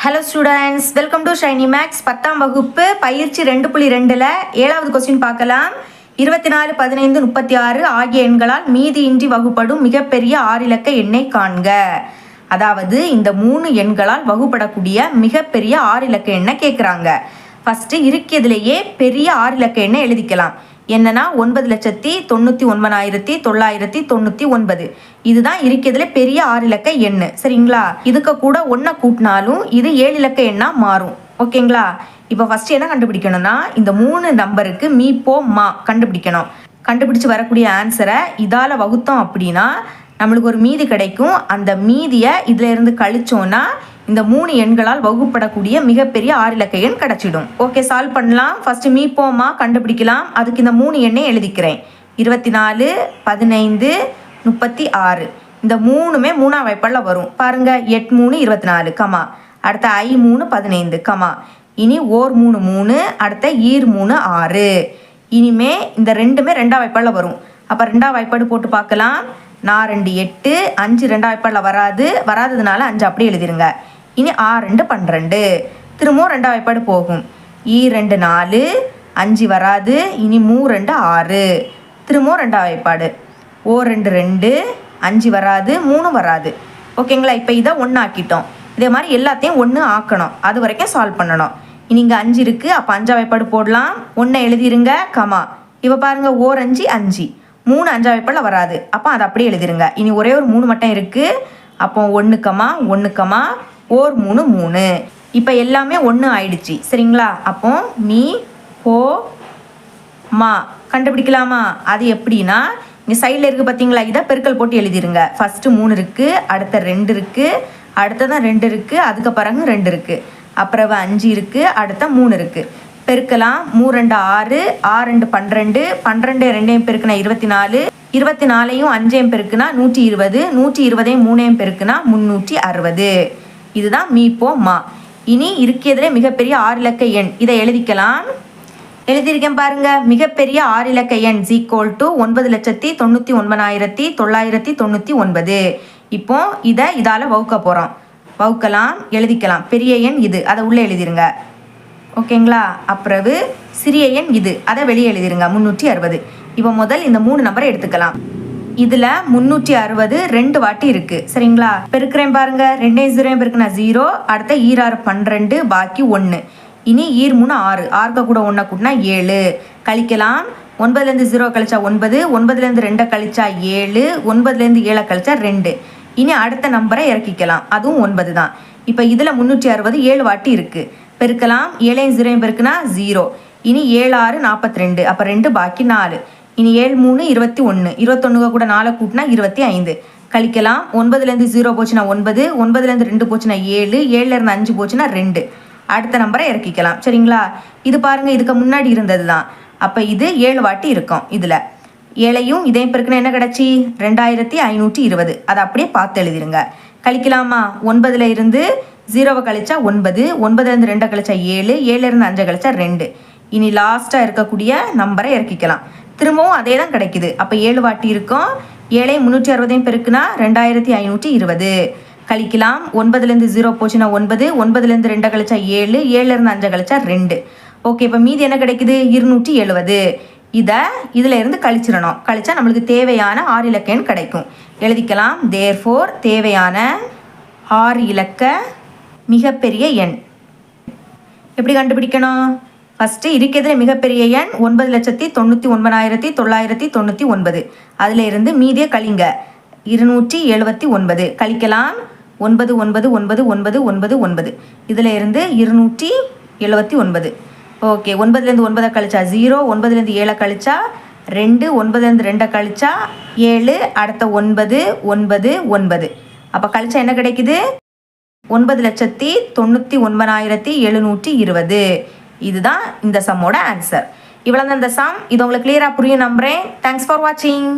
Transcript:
Hello students, welcome to Shiny Max 10ஆம் வகுப்பு பயிற்சி 2.2ல் 7வது கொஸ்டின் பார்க்கலாம். 24, 15, 36 ஆகிய எண்களால் மீதியின்றி வகுப்படும் மிகப்பெரிய 6 இலக்க எண்ணை காண்க. அதாவது இந்த 3 எண்களால் வகுப்படக்கூடிய மிகப்பெரிய 6 இலக்க எண்ணை கேட்குறாங்க. ஃபஸ்ட்டு இருக்கிறதுலையே பெரிய 6 இலக்க எண்ணை எழுதிக்கலாம். என்னன்னா 9,99,999. இதுதான் இருக்கிறதுல பெரிய 6 இலக்க எண்ணு. சரிங்களா? இதுக்கு கூட 1 கூட்டினாலும் இது 7 இலக்க எண்ணா மாறும். ஓகேங்களா? இப்போ ஃபர்ஸ்ட் என்ன கண்டுபிடிக்கணும்னா இந்த 3 நம்பருக்கு மீ போ மா கண்டுபிடிக்கணும். கண்டுபிடிச்சு வரக்கூடிய ஆன்சரை இதால வகுத்தோம் அப்படின்னா நம்மளுக்கு ஒரு மீதி கிடைக்கும். அந்த மீதியை இதுல இருந்து கழிச்சோம்னா இந்த 3 எண்களால் வகுப்படக்கூடிய மிகப்பெரிய 6 இலக்க எண் கிடைச்சிடும். ஓகே, சால்வ் பண்ணலாம். ஃபர்ஸ்ட் மீ போமா கண்டுபிடிக்கலாம். அதுக்கு இந்த 3 எண்ணை எழுதிக்கிறேன். 24, 15, 36. இந்த 3மே 3ஆம் வாய்ப்பாடில் வரும். பாருங்க, 8 3 24 கமா, அடுத்த I 3 15 கமா, இனி ஓர் 3 3, அடுத்த ஈர் 3 6. இனிமே இந்த 2மே 2ஆம் வாய்ப்பாடில் வரும். அப்போ 2ஆம் வாய்ப்பாடு போட்டு பார்க்கலாம். 4 2 8, 5 2ஆம் வாய்ப்பாடில் வராததுனால 5 அப்படியே எழுதிருங்க. இனி 6 2 12, திரும்பவும் 2ஆம் வாய்ப்பாடு போகும். ஈ 2 4, 5 வராது. இனி 3 2 6, திரும்பவும் 2ஆம் வாய்ப்பாடு. ஓ 2 2, 5 வராது, 3 வராது. ஓகேங்களா? இப்போ இதை 1 ஆக்கிட்டோம். இதே மாதிரி எல்லாத்தையும் 1 ஆக்கணும். அது வரைக்கும் சால்வ் பண்ணணும். இனி இங்கே 5 இருக்குது. அப்போ 5ஆம் வாய்ப்பாடு போடலாம். 1 எழுதிருங்க கமா. இப்போ பாருங்கள், ஓர் 5 5, 3 5ஆம் வாய்ப்பாடில் வராது. அப்போ அதை அப்படியே எழுதிருங்க. இனி ஒரே ஒரு 3 மட்டும் இருக்குது. அப்போ 1 கமா 1 கமா ஓர் 3 3. இப்போ எல்லாமே 1 ஆயிடுச்சு. சரிங்களா? அப்போ மீ போ மா கண்டுபிடிக்கலாமா? அது எப்படின்னா இங்கே சைடில் இருக்குது பார்த்தீங்களா, இதை பெருக்கல் போட்டு எழுதிருங்க. ஃபஸ்ட்டு 3 இருக்குது, அடுத்த 2 இருக்குது, அடுத்ததான் 2 இருக்குது, அதுக்கு பிறகு 2 இருக்குது, அப்புறம் 5 இருக்குது, அடுத்த 3 இருக்குது. பெருக்கலாம். 3 2 6, 6 2 12, 12 2 பெருக்குனா 24, 24 5 பெருக்குனா 120, 120 3 பெருக்குனா 360. இதுதான் மீ போ மா. இனி இருக்கிறதுல மிகப்பெரிய 6 இலக்க எண் இதை எழுதிக்கலாம். எழுதியிருக்கேன் பாருங்க. மிகப்பெரிய 6 இலக்க எண் ஈக்குவல் டு 9,99,999. இப்போ இதை இதால வகுக்க போறோம். வகுக்கலாம், எழுதிக்கலாம். பெரிய எண் இது, அதை உள்ள எழுதிருங்க. ஓகேங்களா? அப்புறவு சிறிய எண் இது, அதை வெளியே எழுதிருங்க. 360. இப்போ முதல் இந்த 3 நம்பரை எடுத்துக்கலாம். இதுல 360 2 வாட்டி இருக்கு. சரிங்களா? பெருக்கிறேன் பாருங்க. 2 0 பெருக்குனா 0, அடுத்த ஈராறு 12, பாக்கி 1. இனி ஈர் 3 6, 6 கூட 1 கூட்டினா 7. கழிக்கலாம். 9லேருந்து 0 கழிச்சா 9, 9லேருந்து 2 கழிச்சா 7, 9லேருந்து 7 கழிச்சா 2. இனி அடுத்த நம்பரை இறக்கிக்கலாம். அதுவும் 9 தான். இப்போ இதில் 360 7 வாட்டி இருக்கு. பெருக்கலாம். 7 0 பெருக்குனா 0. இனி 7 6 42, அப்போ 2 பாக்கி 4. இனி 7 3 21, 21 கூட 4 கூட்டினா 25. கழிக்கலாம். 9லேருந்து 0 போச்சுன்னா 9, 9லேருந்து 2 போச்சுன்னா 7, 7லேருந்து 5 போச்சுன்னா 2. அடுத்த நம்பரை இறக்கிக்கலாம். சரிங்களா? இது பாருங்க, இதுக்கு முன்னாடி இருந்தது தான். அப்போ இது 7 வாட்டி இருக்கும். இதில் 7ஐயும் இதையும் பெருக்குனா என்ன கிடச்சி? 2520. அதை அப்படியே பார்த்து எழுதிருங்க. கழிக்கலாமா? 9ல் இருந்து 0 கழிச்சா 9, 9லேருந்து 2 கழிச்சா 7, 7லேருந்து 5 கழிச்சா 2. இனி லாஸ்ட்டாக இருக்கக்கூடிய நம்பரை இறக்கிக்கலாம். திரும்பவும் அதே தான் கிடைக்குது. அப்போ 7 வாட்டி இருக்கும். 7 360 பெருக்குனா 2520. கழிக்கலாம். 9லேருந்து 0 போச்சுன்னா 9, 9லேருந்து 2 கழிச்சா 7, 7லேருந்து 5 கழிச்சா 2. ஓகே, இப்போ மீதி என்ன கிடைக்குது? 270. இதை இதில் இருந்து கழிச்சிடணும். கழிச்சா நம்மளுக்கு தேவையான 6 இலக்க எண் கிடைக்கும். எழுதிக்கலாம். தேர்ஃபோர் தேவையான 6 இலக்க மிகப்பெரிய எண் எப்படி கண்டுபிடிக்கணும்? ஃபஸ்ட்டு இருக்கிறதுல மிகப்பெரிய எண் 9,99,999. அதில் இருந்து மீதியை கழிங்க. 279. கழிக்கலாம். 9 9 9 9 9 9. இதில் இருந்து 279. ஓகே, 9லேருந்து 9 கழிச்சா 0, 9லேருந்து 7 கழிச்சா 2, 9லேருந்து 2 கழிச்சா 7, அடுத்த 9 9 9. அப்போ கழிச்சா என்ன கிடைக்குது? 9,99,720. இதுதான் இந்த சம்மோட ஆன்சர். இவ்வளோ தான் இந்த சம். இது உங்களுக்கு கிளியராக புரியும் நம்புறேன். தேங்க்ஸ் ஃபார் வாட்சிங்.